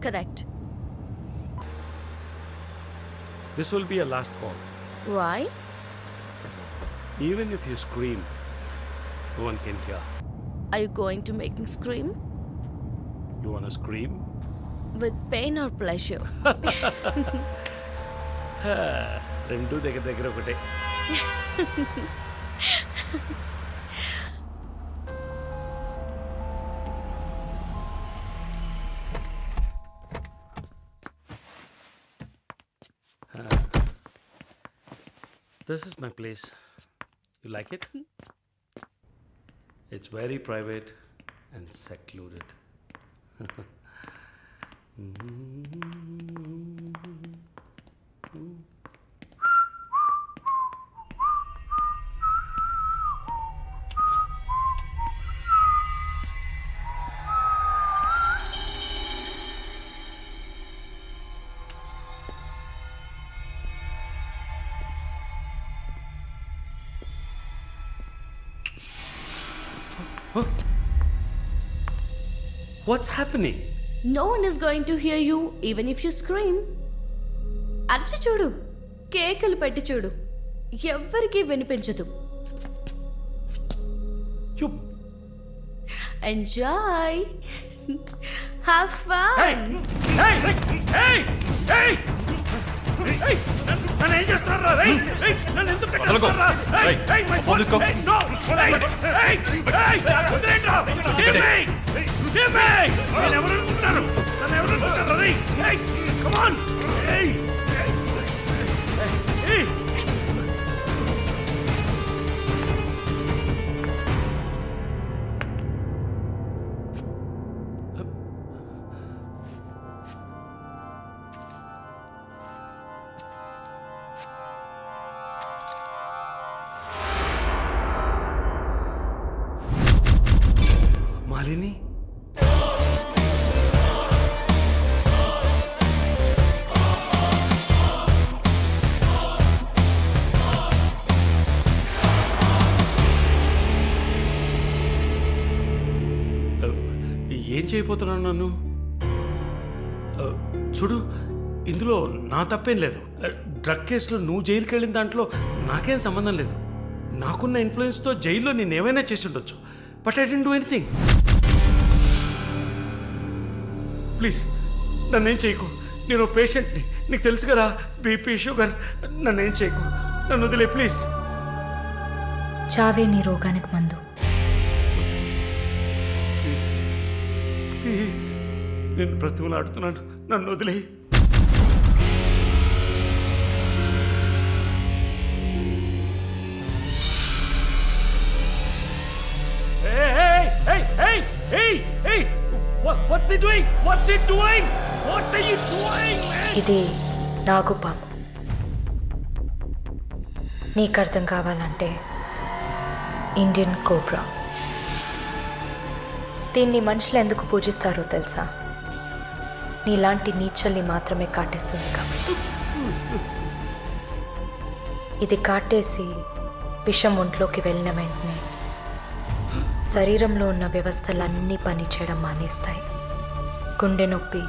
Correct. This will be your last call. Why? Even if you scream, no one can hear. Are you going to make me scream? You wanna scream? With pain or pleasure? రెండు దగ్గర దగ్గర ఒకటే. This is my place. You like it? It's very private and secluded. What's happening? No one is going to hear you even if you scream. అరచి చూడు, కేకలు పెట్టి చూడు, ఎవ్వరికీ వినిపించదు. You. Enjoy. Have fun. Hey! Hey! Hey! Hey! Hey! నన్ను ఏం చేస్తున్నారా? Hey! Hey! నన్ను ఎందుకు కట్టేస్తున్నారా? Hey! Hey! My phone! Hey! No! Hey! Hey! Hey! వదిలేండ్రా! Give me! Give me! నేను ఎవరు అనుకుంటున్నారు? నన్ను ఎవరు అనుకుంటున్నారు? Hey! Come on! Hey! Hey! Malini ఏం చేయబోతున్నాను నన్ను? చూడు, ఇందులో నా తప్పేం లేదు. డ్రగ్ కేసులో నువ్వు జైలుకి వెళ్ళిన దాంట్లో నాకేం సంబంధం లేదు. నాకున్న ఇన్ఫ్లుయెన్స్తో జైల్లో నేను ఏమైనా చేసి ఉండొచ్చు. But I didn't do anything. Please నన్నేం చేయకు. నేను పేషెంట్ని, నీకు తెలుసు కదా, బీపీ షుగర్. నన్నేం చేయకు, నన్ను వదిలే ప్లీజ్. చావే నీ రోగానికి మందు. ప్లీజ్ నేను బ్రతిమలాడుతున్నాను, నన్ను వదిలే. What's he doing? What's he doing? What are you doing, man? ఇది నాగుపాము. నీకు అర్థం కావాలంటే ఇండియన్ కోబ్రా. దీన్ని మనుషులు ఎందుకు పూజిస్తారో తెలుసా? నీలాంటి నీచల్ని మాత్రమే కాటేస్తుంది కాబట్టి. ఇది కాటేసి విషం ఒంట్లోకి వెళ్ళిన వెంటనే శరీరంలో ఉన్న వ్యవస్థలన్నీ పనిచేయడం మానేస్తాయి. గుండె నొప్పి,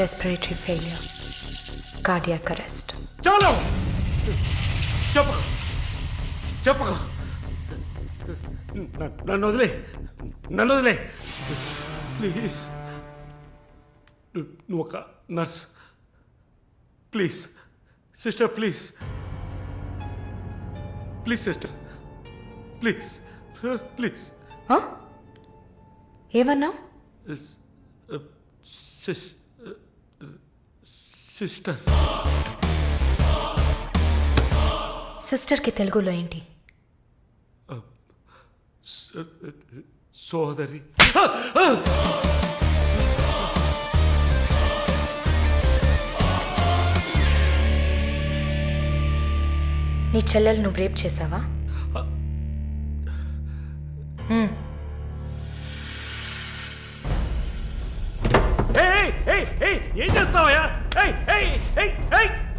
రెస్పిరేటరీ ఫెయిల్యూర్, కార్డియాక్ అరెస్ట్. చాలు, చెప్పకు చెప్పకు. నన్ను వదిలే, నన్ను వదిలే ప్లీజ్. నువ్వు ఒక nurse. Please sister, please please sister, please please. ఏమన్నా? సిస్టర్. సిస్టర్కి తెలుగులో ఏంటి? సోదరి. నీ చెల్లెలు నువ్వు రేప్ చేసావా? ఏం చేస్తావయ్యా?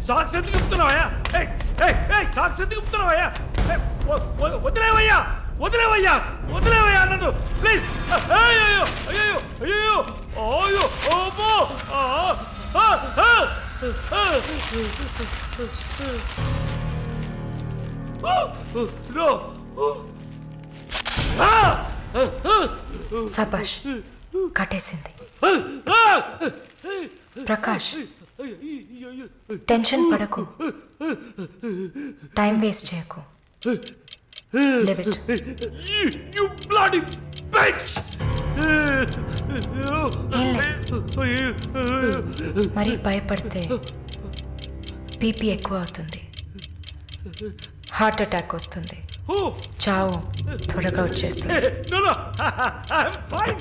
సాక్స్ ఎందుకు చెప్తున్నావయ్యా? సాక్స్ ఎందుకు చెప్తున్నావయ్యా? వదిలేవయ్యా, వదిలేవయ్యా, వదిలేవయ్యా నన్ను ప్లీజ్. అయ్యో అయ్యో No! సబాష్ కట్టేసింది. ప్రకాష్ టెన్షన్ పడకు, టైం వేస్ట్ చేయకు. Live it. You bloody bitch! ఏం లేదు, మరీ భయపడితే బీపీ ఎక్కువ అవుతుంది, హార్ట్ అటాక్ వస్తుంది, చావు త్వరగా వచ్చేస్తుంది. No, no, I'm fine.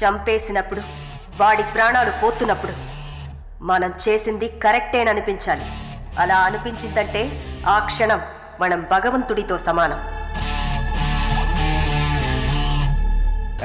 చంపేసినప్పుడు వాడి ప్రాణాలు పోతున్నప్పుడు మనం చేసింది కరెక్టేననిపించాలి. అలా అనిపించిందంటే ఆ క్షణం మనం భగవంతుడితో సమానం.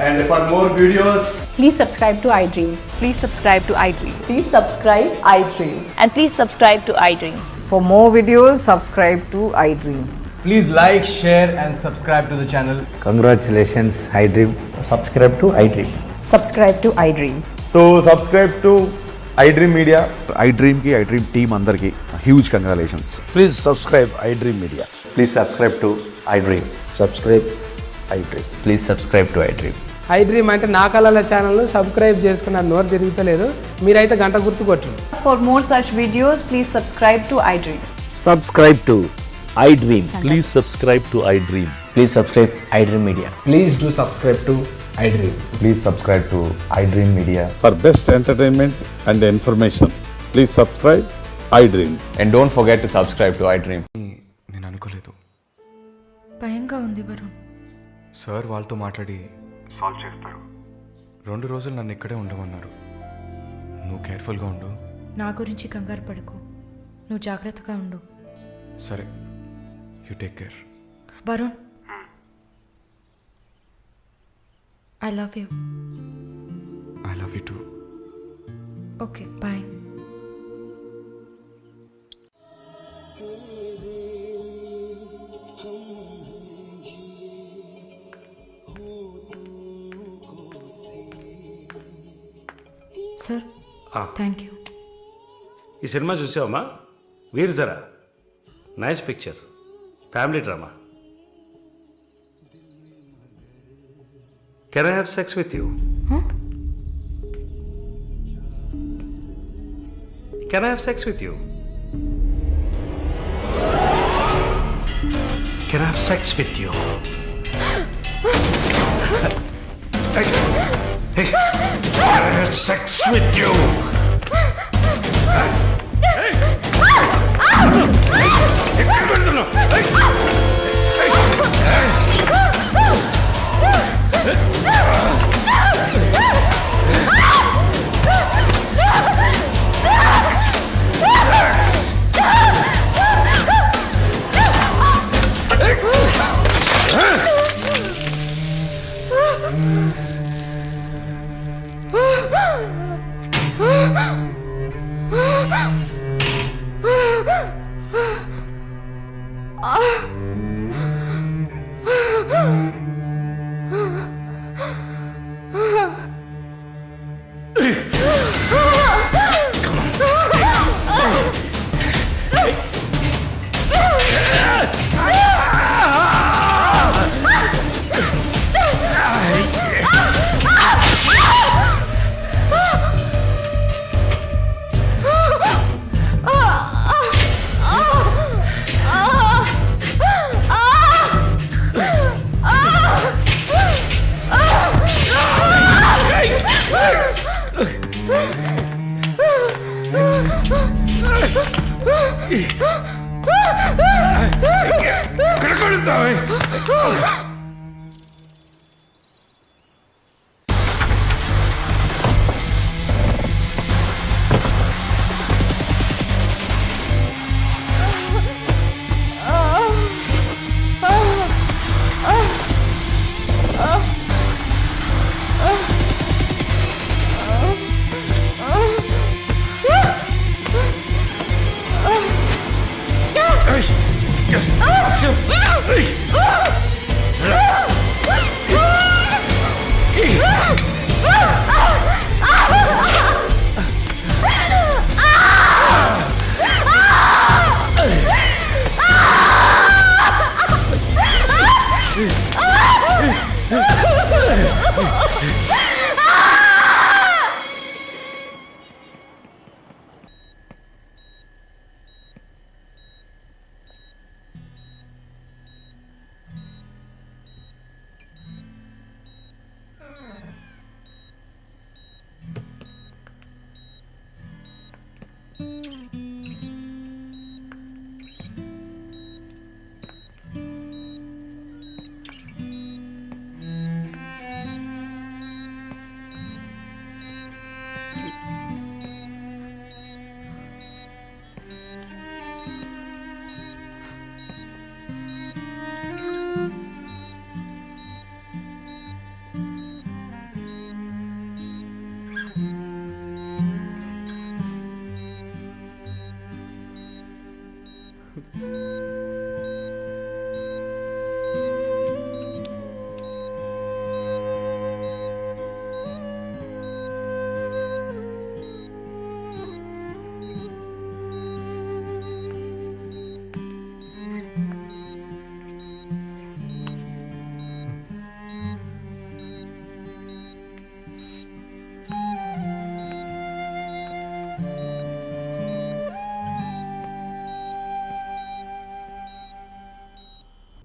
And for more videos, Please subscribe to iDream. Please subscribe to iDream. Please subscribe iDream. And please subscribe to iDream. For more videos, subscribe to iDream. please like, share and subscribe to the channel. Congratulations, iDream. Subscribe to iDream. Subscribe to iDream. So subscribe to iDream Media. iDream ki iDream team andarki huge congratulations. Please subscribe iDream Media. Please subscribe to iDream. Subscribe iDream. Please subscribe to iDream. iDream అంటే నా కళల channel subscribe చేసుకున్న నోరు తిరుగుతలేదు, మీరైతే గంట గుర్తు కొట్టండి. For more such videos, please subscribe to iDream. Subscribe to iDream. Please subscribe to iDream. Please subscribe iDream Media. Please do subscribe to iDream. Please subscribe to iDream Media. For best entertainment and information, please subscribe iDream. And don't forget to subscribe to iDream. నేను అనుకోలేదు. భయంగా ఉంది Varun. Sir వాళ్ళతో మాట్లాడి solve చేస్తారు. 2 రోజులు నన్ను ఇక్కడే ఉండమన్నారు. నువ్వు కేర్ఫుల్గా ఉండు. నా గురించి కంగారు పడకు, నువ్వు జాగ్రత్తగా ఉండు. సరే, you take care. Varun, I love you. I love you too. Okay, bye. Sir, thank you. ఈ సినిమా చూసావమ్మా? Veer Zaara nice picture, family drama. Can I have sex with you? Can I have sex with you? Can I have sex with you? Hey, can I have sex with you? Hey! ¿Qué le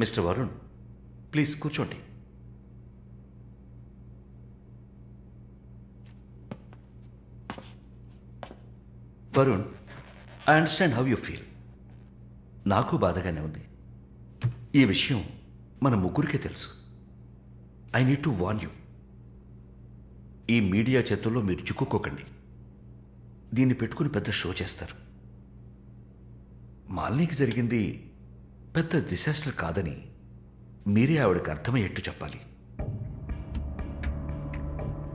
mister Varun, please కూర్చోండి. Varun, I understand how you feel. నాకు బాధగానే ఉంది. ఈ విషయం మన ముగ్గురికే తెలుసు. I need to warn you. ఈ మీడియా చేతుల్లో మీరు చిక్కుకోకండి. దీన్ని పెట్టుకుని పెద్ద షో చేస్తారు. మాలినికి జరిగింది పెద్ద డిసాస్టర్ కాదని మీరే ఆవిడకి అర్థమయ్యేట్టు చెప్పాలి.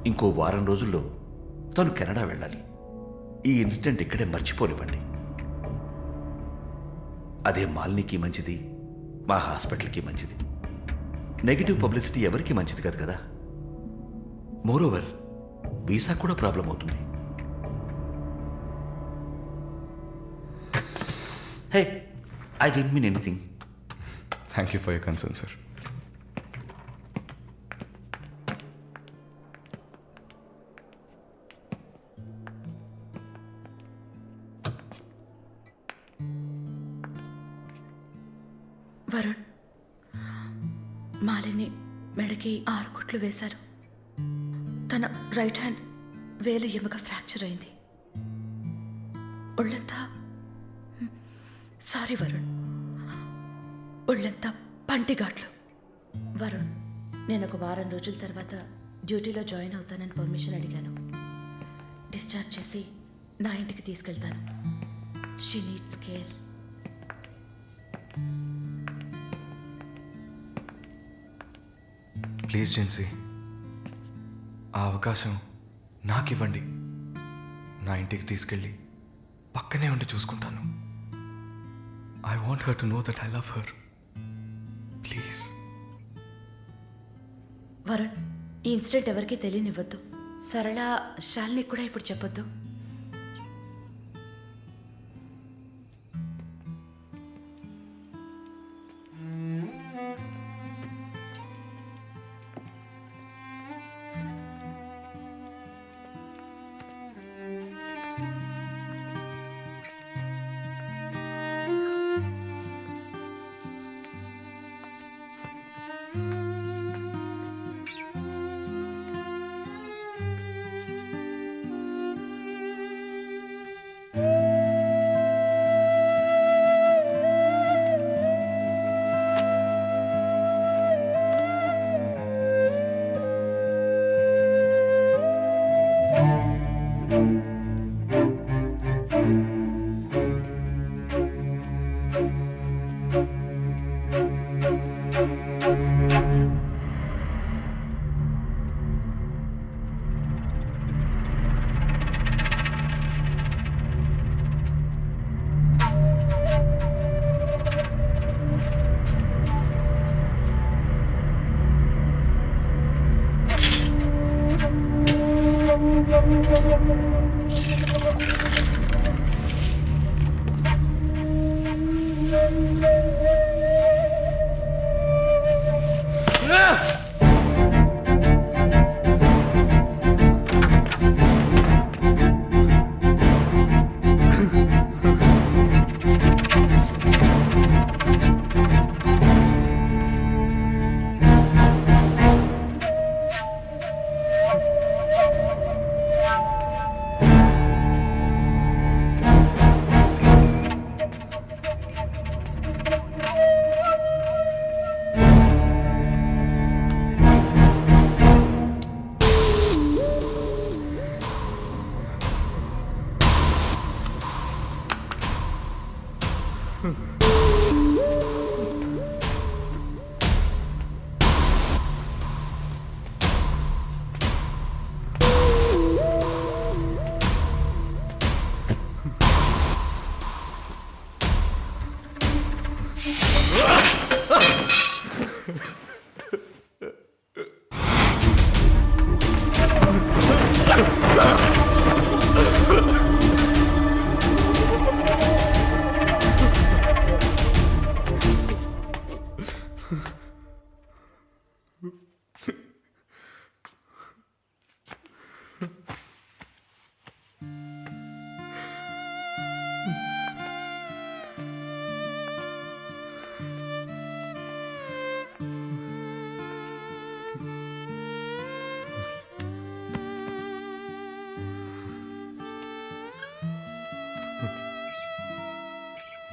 ఇంకో వారం రోజుల్లో తను కెనడా వెళ్ళాలి. ఈ ఇన్సిడెంట్ ఇక్కడే మర్చిపోనివ్వండి. అదే మాలినికి మంచిది, మా హాస్పిటల్కి మంచిది. నెగిటివ్ పబ్లిసిటీ ఎవరికి మంచిది కాదు కదా. మోరోవర్ వీసా కూడా ప్రాబ్లం అవుతుంది. Hey, I don't mean anything. Thank you for your concern sir. Varun, Malini మెడకి 6 కుట్లు వేశారు. తన రైట్ హ్యాండ్ వేలు ఎముక ఫ్రాక్చర్ అయింది. ఒళ్ళంతా సారీ వరుణ్, ఒళ్ళంతా పంటిఘాట్లు. వరుణ్, నేను ఒక వారం రోజుల తర్వాత డ్యూటీలో జాయిన్ అవుతానని పర్మిషన్ అడిగాను. డిశ్చార్జ్ చేసి నా ఇంటికి తీసుకెళ్తాను. She needs care. Please Gen Z, ఆ అవకాశం నాకు ఇవ్వండి. నా ఇంటికి తీసుకెళ్ళి పక్కనే ఉండి చూసుకుంటాను. I want her to know that I love her. Please. Varun, ఈ ఇన్సిడెంట్ ఎవరికీ తెలియనివ్వద్దు. సరళ, శాలిని కూడా ఇప్పుడు చెప్పొద్దు.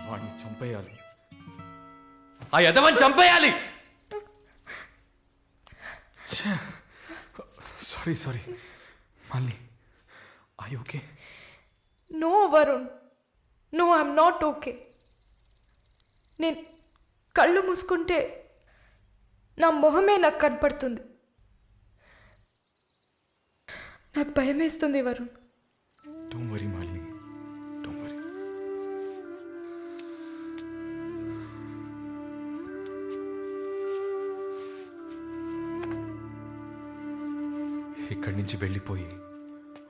వాడిని చంపేయాలి, ఆ యదవని చంపేయాలి. సారీ మళ్ళీ I okay? No Varun, no I'm not okay. నేను కళ్ళు మూసుకుంటే నా మొహమే నాకు కనపడుతుంది. నాకు భయం వేస్తుంది Varun. Don't worry Malini, don't worry. ఇక్కడి నుంచి వెళ్ళిపోయి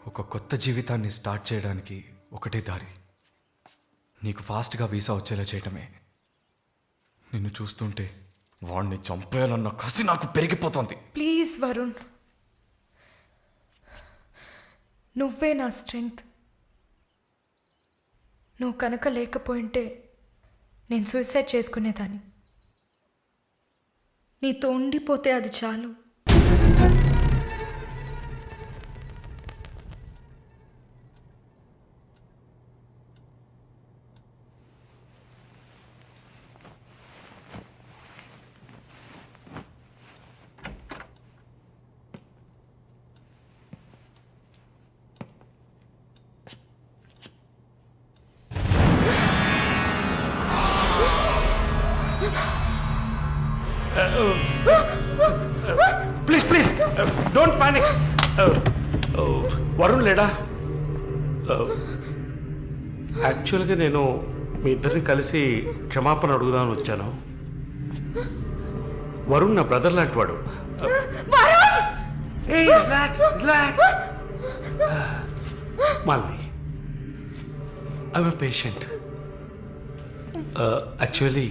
ఒక కొత్త జీవితాన్ని స్టార్ట్ చేయడానికి ఒకటే దారి, నీకు ఫాస్ట్గా వీసా వచ్చేలా చేయటమే. నిన్ను చూస్తుంటే వాడిని చంపేయాలన్న కసి నాకు పెరిగిపోతుంది. ప్లీజ్ వరుణ్, నువ్వే నా స్ట్రెంగ్త్. నువ్వు కనుక లేకపోయింటే నేను సూసైడ్ చేసుకునేదాన్ని. నీతో ఉండిపోతే అది చాలు. Please don't panic. వరుణ్ లేడా? యాక్చువల్గా నేను మీ ఇద్దరిని కలిసి క్షమాపణ అడుగుదామని వచ్చాను. వరుణ్ నా బ్రదర్ లాంటి వాడు. Relax Malini, I'm a patient. Actually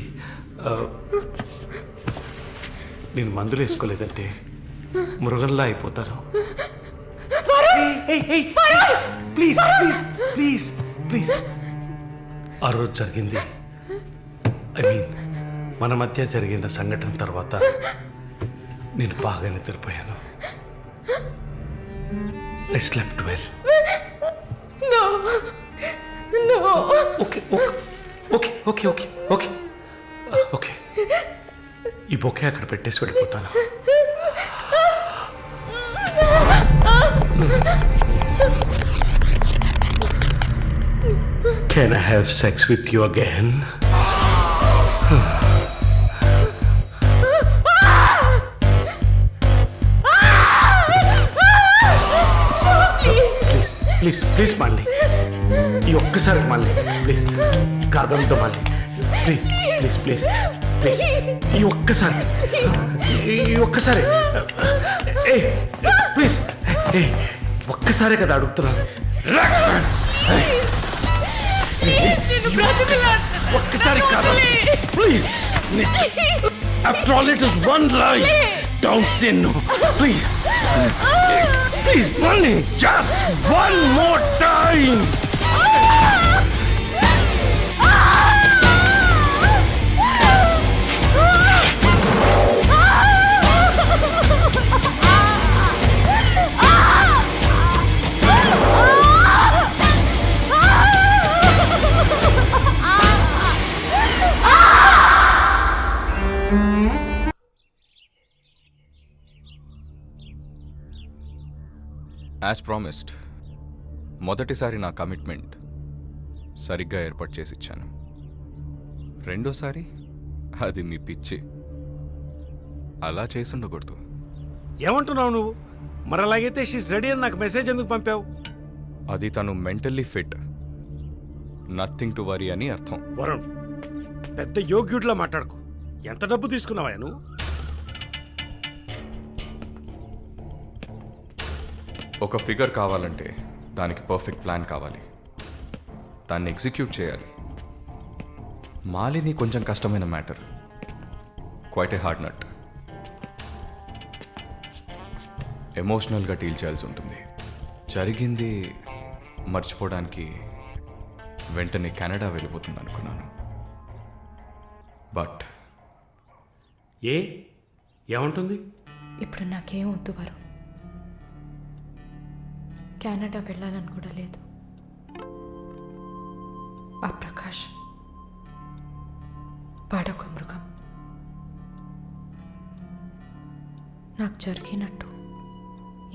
నేను మందులు వేసుకోలేదంటే మృగంలా అయిపోతాను. Please please please please. ఆ రోజు జరిగింది, ఐ మీన్ మన మధ్య జరిగిన సంఘటన తర్వాత నేను బాగా నిద్రపోయాను. I slept well. Okay okay okay okay okay okay. ఈ బొకే అక్కడ పెట్టేసి వెళ్ళిపోతాను. Can I have sex with you again? Please మళ్ళీ ఈ ఒక్కసారి మళ్ళీ ప్లీజ్ కాదంతో మళ్ళీ ప్లీజ్ ప్లీజ్ ప్లీజ్ ప్లీజ్ ఈ ఒక్కసారి ప్లీజ్ ఒక్కసారే కదా అడుగుతున్నాను. ఒక్కసారి కాదు please. After all it is one life. Don't say no please. Please మళ్ళీ just one more time. As promised, మొదటిసారి నా కమిట్మెంట్ సరిగ్గా ఏర్పాటు చేసి ఇచ్చాను. రెండోసారి అది మీ పిచ్చి. అలా చేసుండకూడదు. ఏమంటున్నావు నువ్వు? మరి అలాగైతే షీస్ రెడీ అని నాకు మెసేజ్ ఎందుకు పంపావు? అది తను mentally fit, nothing to worry అని అర్థం. వరుణ్, పెద్ద యోగ్యుడిలా మాట్లాడుకో. ఎంత డబ్బు తీసుకున్నావా నువ్వు? ఒక ఫిగర్ కావాలంటే దానికి పర్ఫెక్ట్ ప్లాన్ కావాలి, దాన్ని ఎగ్జిక్యూట్ చేయాలి. మాలిని కొంచెం కష్టమైన matter, quite a hard nut. ఎమోషనల్గా డీల్ చేయాల్సి ఉంటుంది. జరిగింది మర్చిపోవడానికి వెంటనే కెనడా వెళ్ళిపోతుంది అనుకున్నాను. బట్ ఏమంటుంది? ఇప్పుడు నాకేం వద్దు వరుణ్. కెనడా వెళ్ళాలని కూడా లేదు. ఆ ప్రకాష్ వాడొక మృగం. నాకు జరిగినట్టు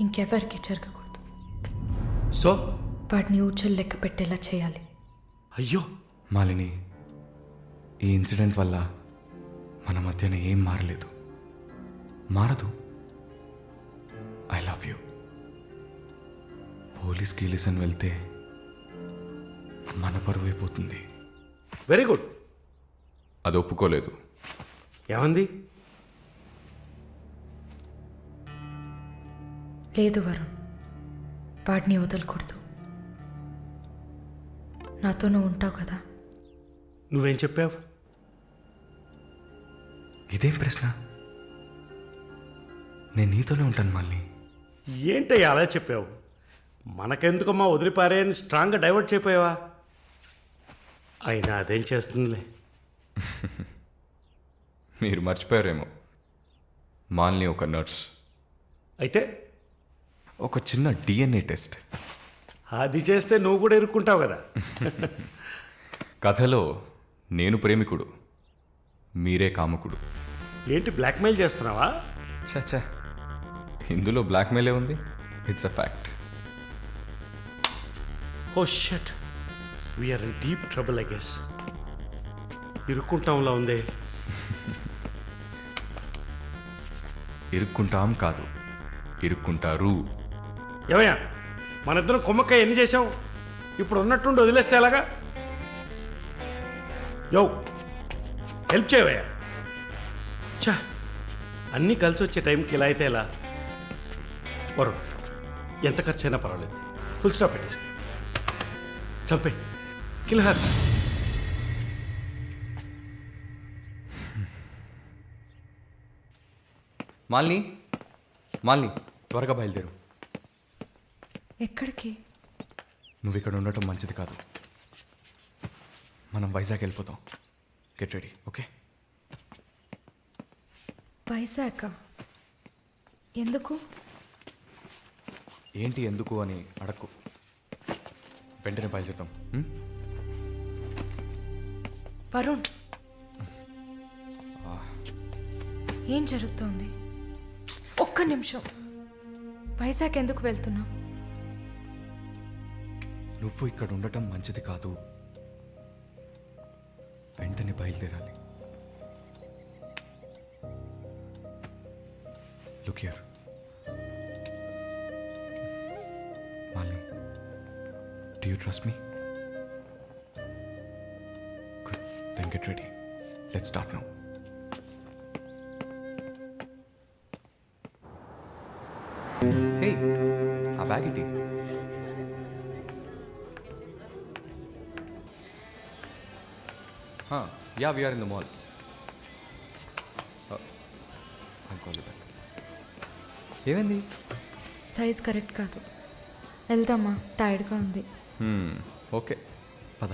ఇంకెవరికి జరగకూడదు. సో వాడిని ఊచలు లెక్క పెట్టేలా చేయాలి. అయ్యో మాలిని, ఈ ఇన్సిడెంట్ వల్ల మన మధ్యన ఏం మారలేదు, మారదు. I love you. పోలీస్కి లిసన్ వెళ్తే మన పరువు అయిపోతుంది. Very good. అది ఒప్పుకోలేదు. ఏమంది? లేదు వరుణ్, వాడిని వదలకూడదు. నాతో నువ్వు ఉంటావు కదా. నువ్వేం చెప్పావు? ఇదేం ప్రశ్న? నేను నీతోనే ఉంటాను మాలిని. ఏంటయ్యా అలా చెప్పావు? మనకెందుకమ్మా వదిలిపారే అని స్ట్రాంగ్గా డైవర్ట్ చేయపోయావా? అయినా అదేం చేస్తుందిలే. మీరు మర్చిపోయారేమో, మాలిని ఒక నర్స్. అయితే ఒక చిన్న DNA టెస్ట్. అది చేస్తే నువ్వు కూడా ఇరుక్కుంటావు కదా. కథలో నేను ప్రేమికుడు, మీరే కాముకుడు. ఏంటి బ్లాక్మెయిల్ చేస్తున్నావా? చచ్చా, ఇందులో బ్లాక్మెయిలే ఉంది. It's a fact. Oh shit, we're in deep trouble I guess. ఇరుక్కుంటాంలా ఉందే. ఇరుక్కుంటాం కాదు, ఇరుక్కుంటారు. ఏమయ్యా, మన ఇద్దరం కుమ్మక్కాయ ఎన్ని చేసాం? ఇప్పుడు ఉన్నట్టుండి వదిలేస్తే ఎలాగా? యో, హెల్ప్ చేయవయ్యా. చా, అన్నీ కలిసి వచ్చే టైంకి ఇలా అయితే ఎలా? వరుణ్, ఎంత ఖర్చు అయినా పర్వాలేదు, ఫుల్ స్టాప్ పెట్టేసి చంపే, కిల్హర్. మాలిని, మాలిని, త్వరగా బయలుదేరు. ఎక్కడికి? నువ్వు ఇక్కడ ఉండటం మంచిది కాదు. మనం వైజాగ్ వెళ్ళిపోతాం. Get ready, okay? వైజాగ్ ఎందుకు? ఏంటి ఎందుకు అని అడక్కు, వెంటనే బయలుదేరుతాం. వరుణ్, ఏం జరుగుతోంది? ఒక్క నిమిషం. వైజాగ్ ఎందుకు వెళ్తున్నావు? నువ్వు ఇక్కడ ఉండటం మంచిది కాదు, వెంటనే బయలుదేరాలి. Look here Malini, do you trust me? Good, then get ready. Let's start now. Hey, ఆ బ్యాగ్ ఇటీ. Yeah, we are in the mall. I'll call you back. ఏమైంది? సైజ్ కరెక్ట్ కాదు. వెళ్దామా? టైర్డ్గా ఉంది. ఓకే, పద.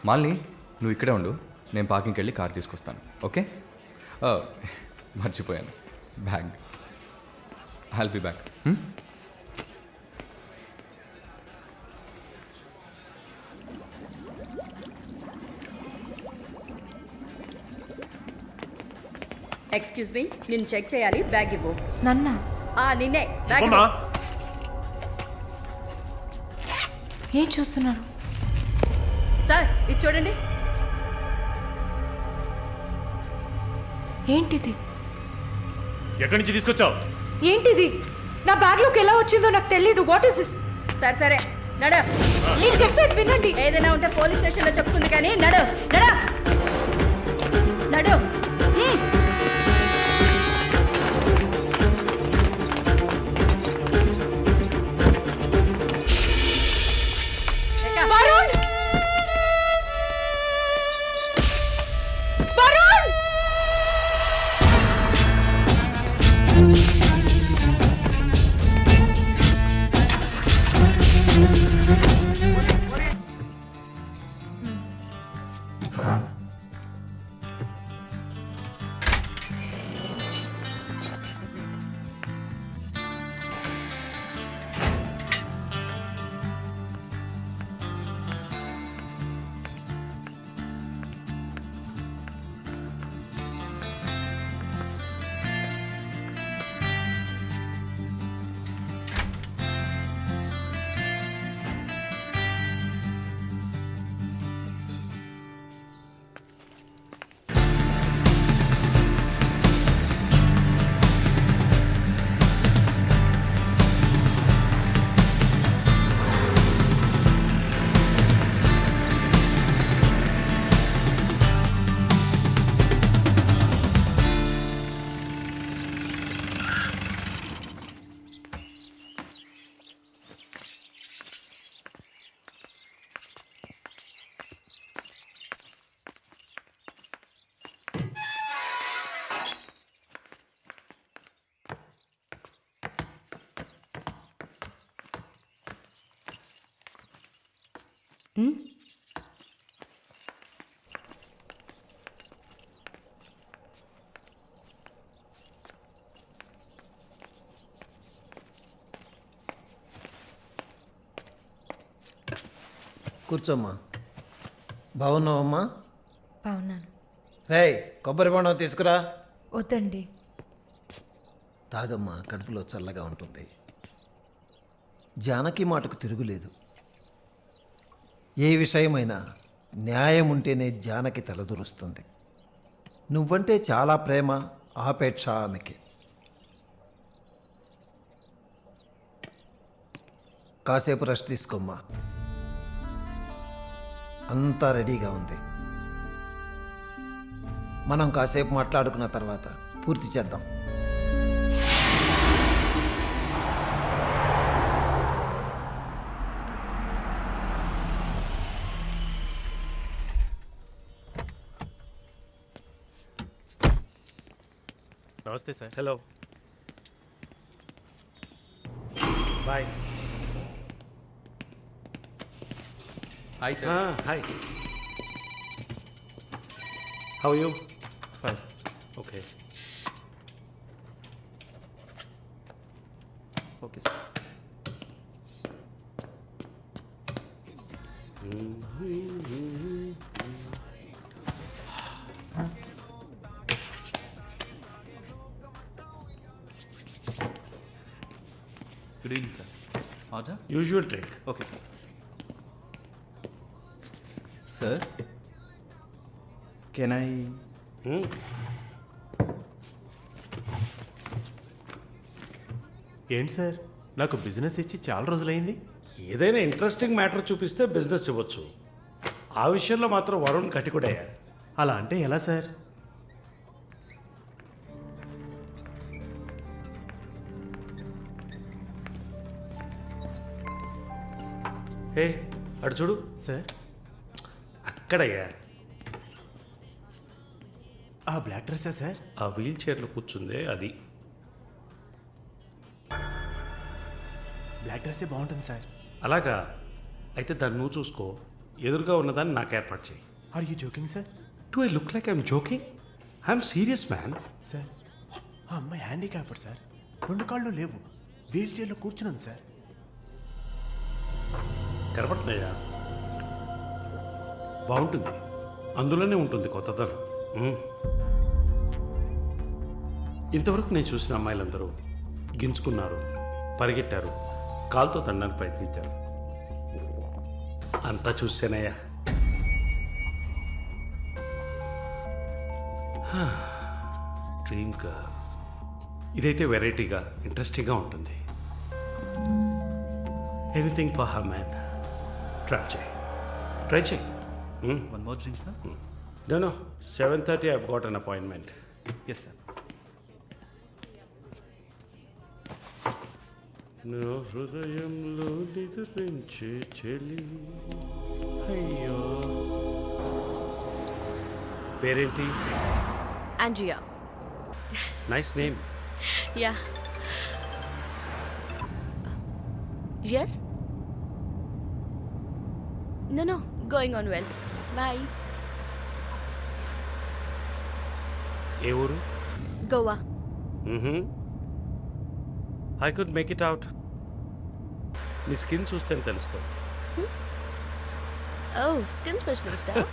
మాలిని, నువ్వు ఇక్కడే ఉండు, నేను పార్కింగ్కి వెళ్ళి కార్ తీసుకొస్తాను, ఓకే? మర్చిపోయాను, bag. I'll be back. Excuse me, నేను చెక్ చేయాలి, బ్యాగ్ ఇవ్వు. నన్న నిన్నే బ్యాగ్ అమ్మా ఏం చూస్తున్నారు? సార్ ఇది చూడండి. ఏంటిది? ఎక్కడి నుంచి తీసుకొచ్చావు? ఏంటిది? నా బ్యాగ్లోకి ఎలా వచ్చిందో నాకు తెలీదు. What is this? సరే సరే నడు. నేను చెప్పేది వినండి. ఏదైనా ఉంటే పోలీస్ స్టేషన్లో చెప్తుంది కానీ నడు నడు నడు. వరుణ్! వరుణ్! కూర్చోమ్మా. బాగున్నావమ్మా? బాగున్నాను. రేయ్, కొబ్బరి బొండం తీసుకురా. వద్దండి. తాగమ్మా, కడుపులో చల్లగా ఉంటుంది. జానకి మాటకు తిరుగులేదు. ఏ విషయమైనా న్యాయం ఉంటేనే జానకి తలదూరుస్తుంది. నువ్వంటే చాలా ప్రేమ, ఆపేక్ష ఆమెకి. కాసేపు రెస్ట్ తీసుకోమ్మా. అంతా రెడీగా ఉంది. మనం కాసేపు మాట్లాడుకున్న తర్వాత పూర్తి చేద్దాం. నమస్తే sir. Hello boy. Hi sir. Hi. How you? Fine. Okay okay sir. Good evening sir. Order? Usual drink. Okay sir. Sir can I? ఏంటి సార్, నాకు బిజినెస్ ఇచ్చి చాలా రోజులైంది. ఏదైనా ఇంట్రెస్టింగ్ మ్యాటర్ చూపిస్తే బిజినెస్ ఇవ్వచ్చు. ఆ విషయంలో మాత్రం వరుణ్ కటికుడయ్యా. అలా అంటే ఎలా సార్? ఏ అటు చూడు సార్, అక్కడయ్యా. ఆ బ్లాక్ డ్రెస్సా సార్? ఆ వీల్ చైర్లో కూర్చుందే అది. బ్లాక్ డ్రెస్సే బాగుంటుంది సార్. అలాగా? అయితే దాన్ని నువ్వు చూసుకో, ఎదురుగా ఉన్నదాన్ని నాకు ఏర్పాటు చేయి. Are you joking sir? Do I look like I'm joking? I'm serious man. Sir, ఆ అమ్మాయి హ్యాండిక్యాప్డ్ సార్, 2 కాళ్ళు లేవు, వీల్ చైర్లో కూర్చున్నాను సార్. కనపడుతున్నాయా? బాగుంటుంది, అందులోనే ఉంటుంది కొత్తదనం. ఇంతవరకు నేను చూసిన అమ్మాయిలందరూ గింజుకున్నారు, పరిగెట్టారు, కాలుతో తండడానికి ప్రయత్నించారు. అంతా చూసానయ్యా. Dream girl. ఇదైతే వెరైటీగా ఇంట్రెస్టింగ్గా ఉంటుంది. Anything for her man. Try చేయి. One more drink sir. No, 7:30 I've got an appointment. Yes sir. నా హృదయంలో నిద్రించే చెలి. అయ్యో. పేరేంటి? Andrea. Nice name. Ya. Yes? No, going on well. Bye. ఏ ఊరు? Goa. I could make it out. నీ స్కిన్ చూస్తేనే తెలుస్తుంది. Oh, skin specialist, huh?